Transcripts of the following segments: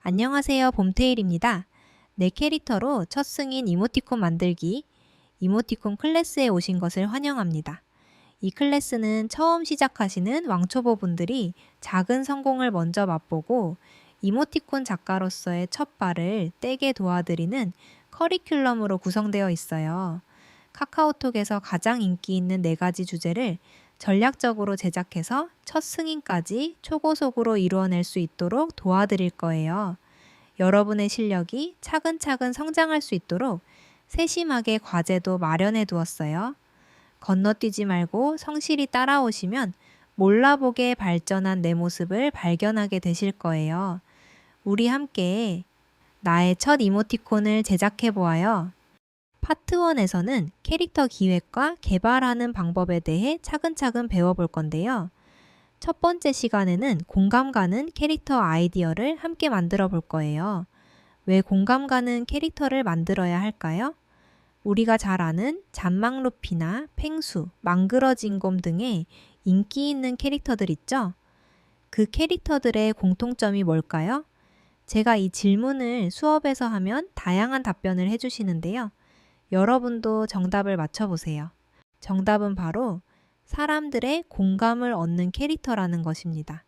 안녕하세요, 봄테일입니다. 내 캐릭터로 첫 승인 이모티콘 만들기, 이모티콘 클래스에 오신 것을 환영합니다. 이 클래스는 처음 시작하시는 왕초보분들이 작은 성공을 먼저 맛보고 이모티콘 작가로서의 첫 발을 떼게 도와드리는 커리큘럼으로 구성되어 있어요. 카카오톡에서 가장 인기 있는 4가지 주제를 전략적으로 제작해서 첫 승인까지 초고속으로 이루어낼 수 있도록 도와드릴 거예요. 여러분의 실력이 차근차근 성장할 수 있도록 세심하게 과제도 마련해 두었어요. 건너뛰지 말고 성실히 따라오시면 몰라보게 발전한 내 모습을 발견하게 되실 거예요. 우리 함께 나의 첫 이모티콘을 제작해 보아요. 파트 1에서는 캐릭터 기획과 개발하는 방법에 대해 차근차근 배워볼 건데요. 첫 번째 시간에는 공감 가는 캐릭터 아이디어를 함께 만들어 볼 거예요. 왜 공감 가는 캐릭터를 만들어야 할까요? 우리가 잘 아는 잔망 루피나 펭수, 망그러진 곰 등의 인기 있는 캐릭터들 있죠? 그 캐릭터들의 공통점이 뭘까요? 제가 이 질문을 수업에서 하면 다양한 답변을 해주시는데요. 여러분도 정답을 맞춰보세요. 정답은 바로 사람들의 공감을 얻는 캐릭터라는 것입니다.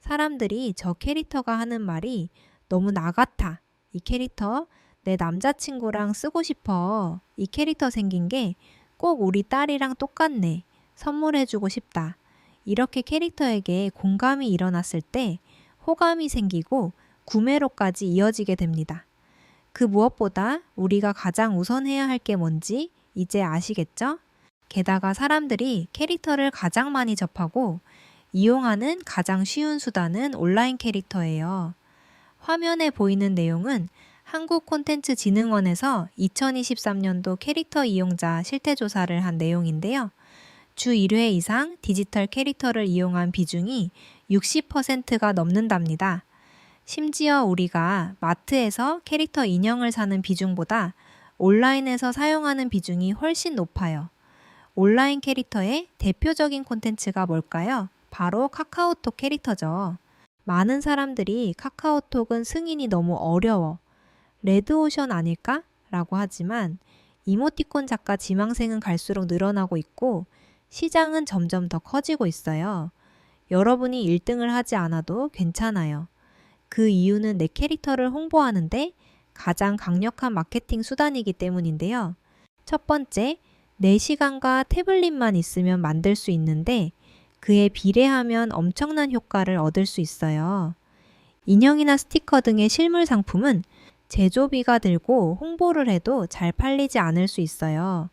사람들이 저 캐릭터가 하는 말이 너무 나 같아. 이 캐릭터 내 남자친구랑 쓰고 싶어. 이 캐릭터 생긴 게 꼭 우리 딸이랑 똑같네. 선물해주고 싶다. 이렇게 캐릭터에게 공감이 일어났을 때 호감이 생기고 구매로까지 이어지게 됩니다. 그 무엇보다 우리가 가장 우선해야 할 게 뭔지 이제 아시겠죠? 게다가 사람들이 캐릭터를 가장 많이 접하고 이용하는 가장 쉬운 수단은 온라인 캐릭터예요. 화면에 보이는 내용은 한국콘텐츠진흥원에서 2023년도 캐릭터 이용자 실태조사를 한 내용인데요. 주 1회 이상 디지털 캐릭터를 이용한 비중이 60%가 넘는답니다. 심지어 우리가 마트에서 캐릭터 인형을 사는 비중보다 온라인에서 사용하는 비중이 훨씬 높아요. 온라인 캐릭터의 대표적인 콘텐츠가 뭘까요? 바로 카카오톡 캐릭터죠. 많은 사람들이 카카오톡은 승인이 너무 어려워. 레드오션 아닐까? 라고 하지만 이모티콘 작가 지망생은 갈수록 늘어나고 있고 시장은 점점 더 커지고 있어요. 여러분이 1등을 하지 않아도 괜찮아요. 그 이유는 내 캐릭터를 홍보하는데 가장 강력한 마케팅 수단이기 때문인데요. 첫 번째, 내 시간과 태블릿만 있으면 만들 수 있는데 그에 비례하면 엄청난 효과를 얻을 수 있어요. 인형이나 스티커 등의 실물 상품은 제조비가 들고 홍보를 해도 잘 팔리지 않을 수 있어요.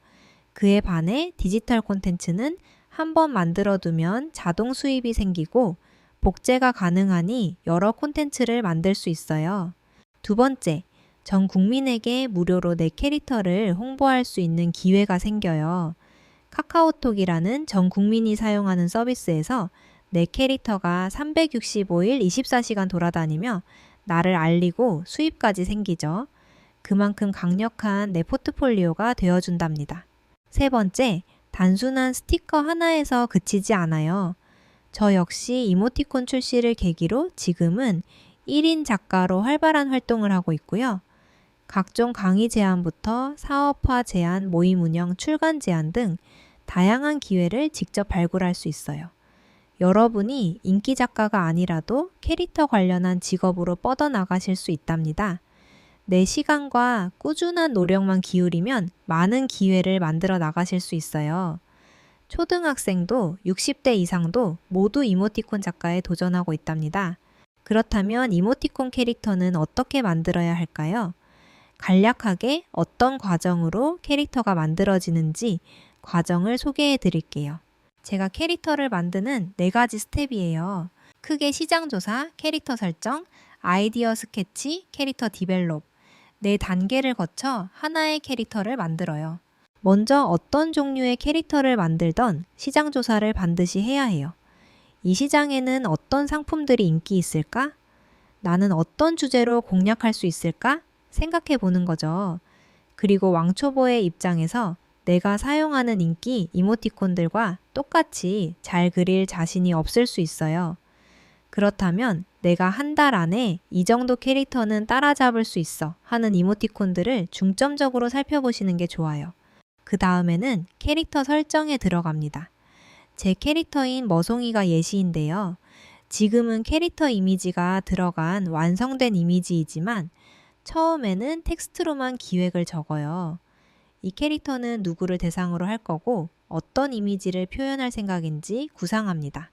그에 반해 디지털 콘텐츠는 한번 만들어 두면 자동 수입이 생기고 복제가 가능하니 여러 콘텐츠를 만들 수 있어요. 두 번째, 전 국민에게 무료로 내 캐릭터를 홍보할 수 있는 기회가 생겨요. 카카오톡이라는 전 국민이 사용하는 서비스에서 내 캐릭터가 365일 24시간 돌아다니며 나를 알리고 수입까지 생기죠. 그만큼 강력한 내 포트폴리오가 되어준답니다. 세 번째, 단순한 스티커 하나에서 그치지 않아요. 저 역시 이모티콘 출시를 계기로 지금은 1인 작가로 활발한 활동을 하고 있고요. 각종 강의 제안부터 사업화 제안, 모임 운영, 출간 제안 등 다양한 기회를 직접 발굴할 수 있어요. 여러분이 인기 작가가 아니라도 캐릭터 관련한 직업으로 뻗어나가실 수 있답니다. 내 시간과 꾸준한 노력만 기울이면 많은 기회를 만들어 나가실 수 있어요. 초등학생도 60대 이상도 모두 이모티콘 작가에 도전하고 있답니다. 그렇다면 이모티콘 캐릭터는 어떻게 만들어야 할까요? 간략하게 어떤 과정으로 캐릭터가 만들어지는지 과정을 소개해 드릴게요. 제가 캐릭터를 만드는 4가지 스텝이에요. 크게 시장조사, 캐릭터 설정, 아이디어 스케치, 캐릭터 디벨롭 4단계를 거쳐 하나의 캐릭터를 만들어요. 먼저 어떤 종류의 캐릭터를 만들던 시장조사를 반드시 해야 해요. 이 시장에는 어떤 상품들이 인기 있을까? 나는 어떤 주제로 공략할 수 있을까? 생각해 보는 거죠. 그리고 왕초보의 입장에서 내가 사용하는 인기 이모티콘들과 똑같이 잘 그릴 자신이 없을 수 있어요. 그렇다면 내가 한 달 안에 이 정도 캐릭터는 따라잡을 수 있어 하는 이모티콘들을 중점적으로 살펴보시는 게 좋아요. 그 다음에는 캐릭터 설정에 들어갑니다. 제 캐릭터인 머송이가 예시인데요. 지금은 캐릭터 이미지가 들어간 완성된 이미지이지만 처음에는 텍스트로만 기획을 적어요. 이 캐릭터는 누구를 대상으로 할 거고 어떤 이미지를 표현할 생각인지 구상합니다.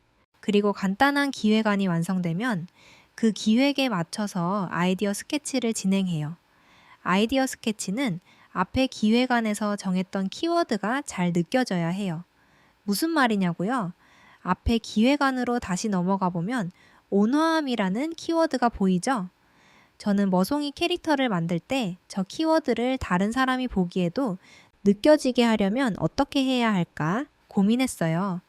그리고 간단한 기획안이 완성되면 그 기획에 맞춰서 아이디어 스케치를 진행해요. 아이디어 스케치는 앞에 기획안에서 정했던 키워드가 잘 느껴져야 해요. 무슨 말이냐고요? 앞에 기획안으로 다시 넘어가 보면 온화함이라는 키워드가 보이죠? 저는 머송이 캐릭터를 만들 때 저 키워드를 다른 사람이 보기에도 느껴지게 하려면 어떻게 해야 할까 고민했어요.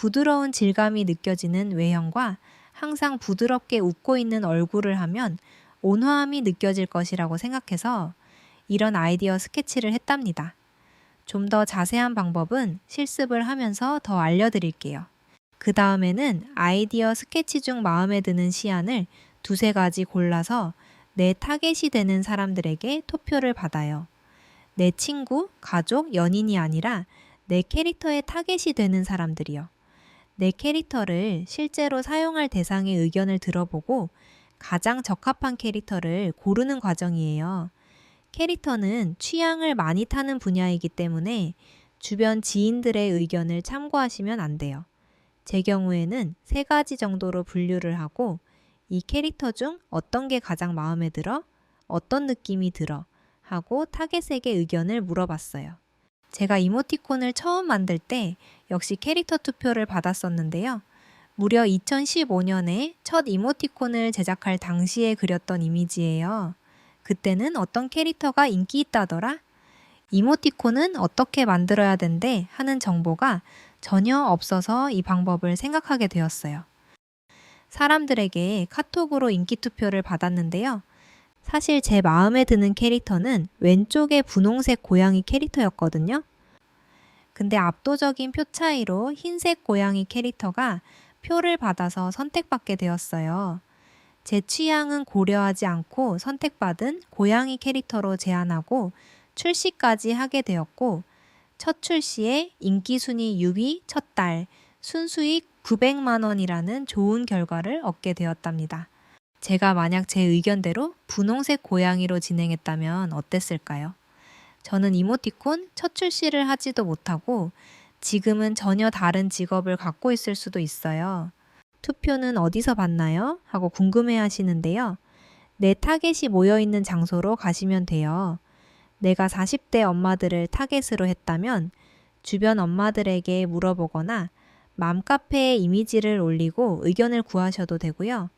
부드러운 질감이 느껴지는 외형과 항상 부드럽게 웃고 있는 얼굴을 하면 온화함이 느껴질 것이라고 생각해서 이런 아이디어 스케치를 했답니다. 좀 더 자세한 방법은 실습을 하면서 더 알려드릴게요. 그 다음에는 아이디어 스케치 중 마음에 드는 시안을 두세 가지 골라서 내 타겟이 되는 사람들에게 투표를 받아요. 내 친구, 가족, 연인이 아니라 내 캐릭터의 타겟이 되는 사람들이요. 내 캐릭터를 실제로 사용할 대상의 의견을 들어보고 가장 적합한 캐릭터를 고르는 과정이에요. 캐릭터는 취향을 많이 타는 분야이기 때문에 주변 지인들의 의견을 참고하시면 안 돼요. 제 경우에는 3가지 정도로 분류를 하고 이 캐릭터 중 어떤 게 가장 마음에 들어? 어떤 느낌이 들어? 하고 타겟에게 의견을 물어봤어요. 제가 이모티콘을 처음 만들 때 역시 캐릭터 투표를 받았었는데요. 무려 2015년에 첫 이모티콘을 제작할 당시에 그렸던 이미지예요. 그때는 어떤 캐릭터가 인기 있다더라? 이모티콘은 어떻게 만들어야 된대? 하는 정보가 전혀 없어서 이 방법을 생각하게 되었어요. 사람들에게 카톡으로 인기 투표를 받았는데요. 사실 제 마음에 드는 캐릭터는 왼쪽의 분홍색 고양이 캐릭터였거든요. 근데 압도적인 표 차이로 흰색 고양이 캐릭터가 표를 받아서 선택받게 되었어요. 제 취향은 고려하지 않고 선택받은 고양이 캐릭터로 제안하고 출시까지 하게 되었고 첫 출시에 인기 순위 6위 첫 달, 순수익 900만 원이라는 좋은 결과를 얻게 되었답니다. 제가 만약 제 의견대로 분홍색 고양이로 진행했다면 어땠을까요? 저는 이모티콘 첫 출시를 하지도 못하고 지금은 전혀 다른 직업을 갖고 있을 수도 있어요. 투표는 어디서 받나요? 하고 궁금해 하시는데요. 내 타겟이 모여있는 장소로 가시면 돼요. 내가 40대 엄마들을 타겟으로 했다면 주변 엄마들에게 물어보거나 맘카페에 이미지를 올리고 의견을 구하셔도 되고요.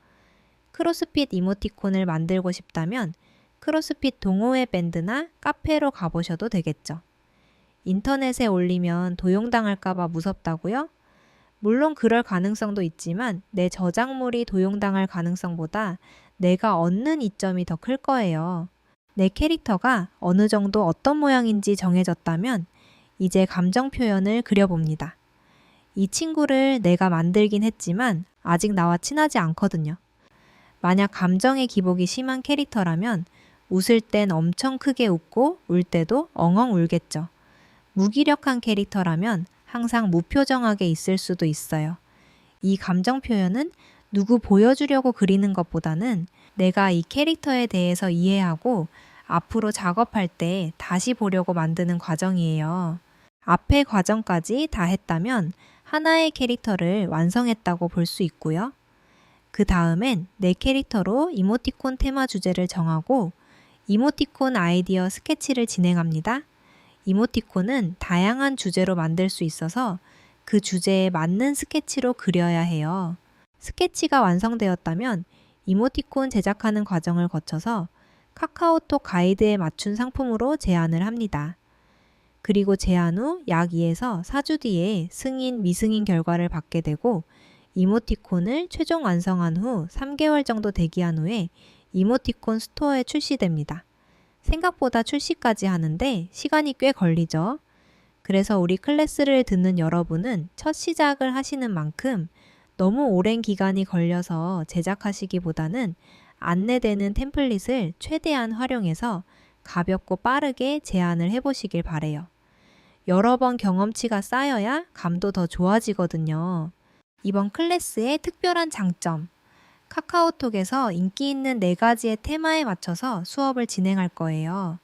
크로스핏 이모티콘을 만들고 싶다면 크로스핏 동호회 밴드나 카페로 가보셔도 되겠죠. 인터넷에 올리면 도용당할까봐 무섭다고요? 물론 그럴 가능성도 있지만 내 저작물이 도용당할 가능성보다 내가 얻는 이점이 더 클 거예요. 내 캐릭터가 어느 정도 어떤 모양인지 정해졌다면 이제 감정 표현을 그려봅니다. 이 친구를 내가 만들긴 했지만 아직 나와 친하지 않거든요. 만약 감정의 기복이 심한 캐릭터라면 웃을 땐 엄청 크게 웃고 울 때도 엉엉 울겠죠. 무기력한 캐릭터라면 항상 무표정하게 있을 수도 있어요. 이 감정 표현은 누구 보여주려고 그리는 것보다는 내가 이 캐릭터에 대해서 이해하고 앞으로 작업할 때 다시 보려고 만드는 과정이에요. 앞의 과정까지 다 했다면 하나의 캐릭터를 완성했다고 볼 수 있고요. 그 다음엔 내 캐릭터로 이모티콘 테마 주제를 정하고 이모티콘 아이디어 스케치를 진행합니다. 이모티콘은 다양한 주제로 만들 수 있어서 그 주제에 맞는 스케치로 그려야 해요. 스케치가 완성되었다면 이모티콘 제작하는 과정을 거쳐서 카카오톡 가이드에 맞춘 상품으로 제안을 합니다. 그리고 제안 후 약 2에서 4주 뒤에 승인, 미승인 결과를 받게 되고 이모티콘을 최종 완성한 후 3개월 정도 대기한 후에 이모티콘 스토어에 출시됩니다. 생각보다 출시까지 하는데 시간이 꽤 걸리죠. 그래서 우리 클래스를 듣는 여러분은 첫 시작을 하시는 만큼 너무 오랜 기간이 걸려서 제작하시기보다는 안내되는 템플릿을 최대한 활용해서 가볍고 빠르게 제안을 해보시길 바래요. 여러 번 경험치가 쌓여야 감도 더 좋아지거든요. 이번 클래스의 특별한 장점. 카카오톡에서 인기 있는 4가지의 테마에 맞춰서 수업을 진행할 거예요.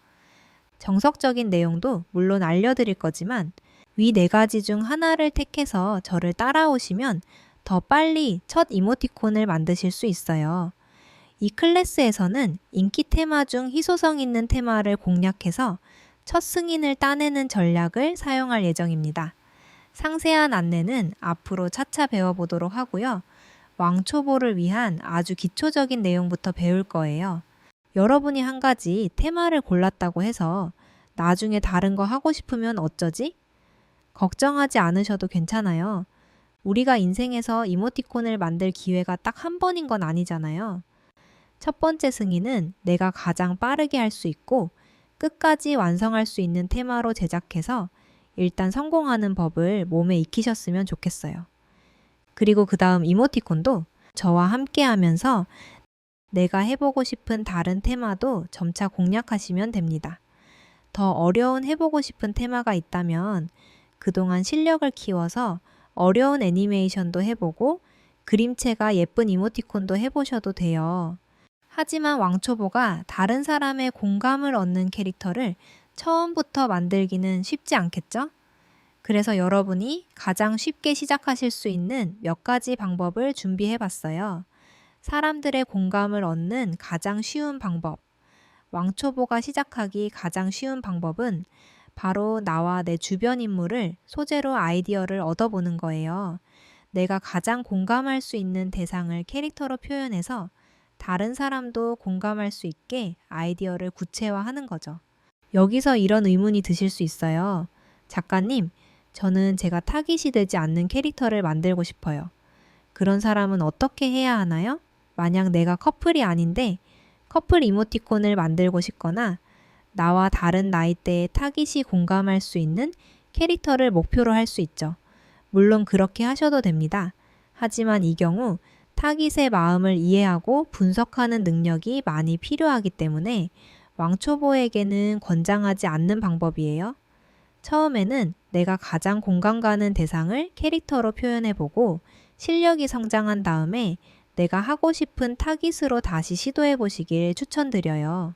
정석적인 내용도 물론 알려드릴 거지만 위 4가지 중 하나를 택해서 저를 따라오시면 더 빨리 첫 이모티콘을 만드실 수 있어요. 이 클래스에서는 인기 테마 중 희소성 있는 테마를 공략해서 첫 승인을 따내는 전략을 사용할 예정입니다. 상세한 안내는 앞으로 차차 배워보도록 하고요. 왕초보를 위한 아주 기초적인 내용부터 배울 거예요. 여러분이 한 가지 테마를 골랐다고 해서 나중에 다른 거 하고 싶으면 어쩌지? 걱정하지 않으셔도 괜찮아요. 우리가 인생에서 이모티콘을 만들 기회가 딱 한 번인 건 아니잖아요. 첫 번째 승인은 내가 가장 빠르게 할 수 있고 끝까지 완성할 수 있는 테마로 제작해서 일단 성공하는 법을 몸에 익히셨으면 좋겠어요. 그리고 그 다음 이모티콘도 저와 함께 하면서 내가 해보고 싶은 다른 테마도 점차 공략하시면 됩니다. 더 어려운 해보고 싶은 테마가 있다면 그동안 실력을 키워서 어려운 애니메이션도 해보고 그림체가 예쁜 이모티콘도 해보셔도 돼요. 하지만 왕초보가 다른 사람의 공감을 얻는 캐릭터를 처음부터 만들기는 쉽지 않겠죠? 그래서 여러분이 가장 쉽게 시작하실 수 있는 몇 가지 방법을 준비해 봤어요. 사람들의 공감을 얻는 가장 쉬운 방법. 왕초보가 시작하기 가장 쉬운 방법은 바로 나와 내 주변 인물을 소재로 아이디어를 얻어보는 거예요. 내가 가장 공감할 수 있는 대상을 캐릭터로 표현해서 다른 사람도 공감할 수 있게 아이디어를 구체화하는 거죠. 여기서 이런 의문이 드실 수 있어요. 작가님, 저는 제가 타깃이 되지 않는 캐릭터를 만들고 싶어요. 그런 사람은 어떻게 해야 하나요? 만약 내가 커플이 아닌데 커플 이모티콘을 만들고 싶거나 나와 다른 나이대의 타깃이 공감할 수 있는 캐릭터를 목표로 할 수 있죠. 물론 그렇게 하셔도 됩니다. 하지만 이 경우 타깃의 마음을 이해하고 분석하는 능력이 많이 필요하기 때문에 왕초보에게는 권장하지 않는 방법이에요. 처음에는 내가 가장 공감 가는 대상을 캐릭터로 표현해보고 실력이 성장한 다음에 내가 하고 싶은 타깃으로 다시 시도해보시길 추천드려요.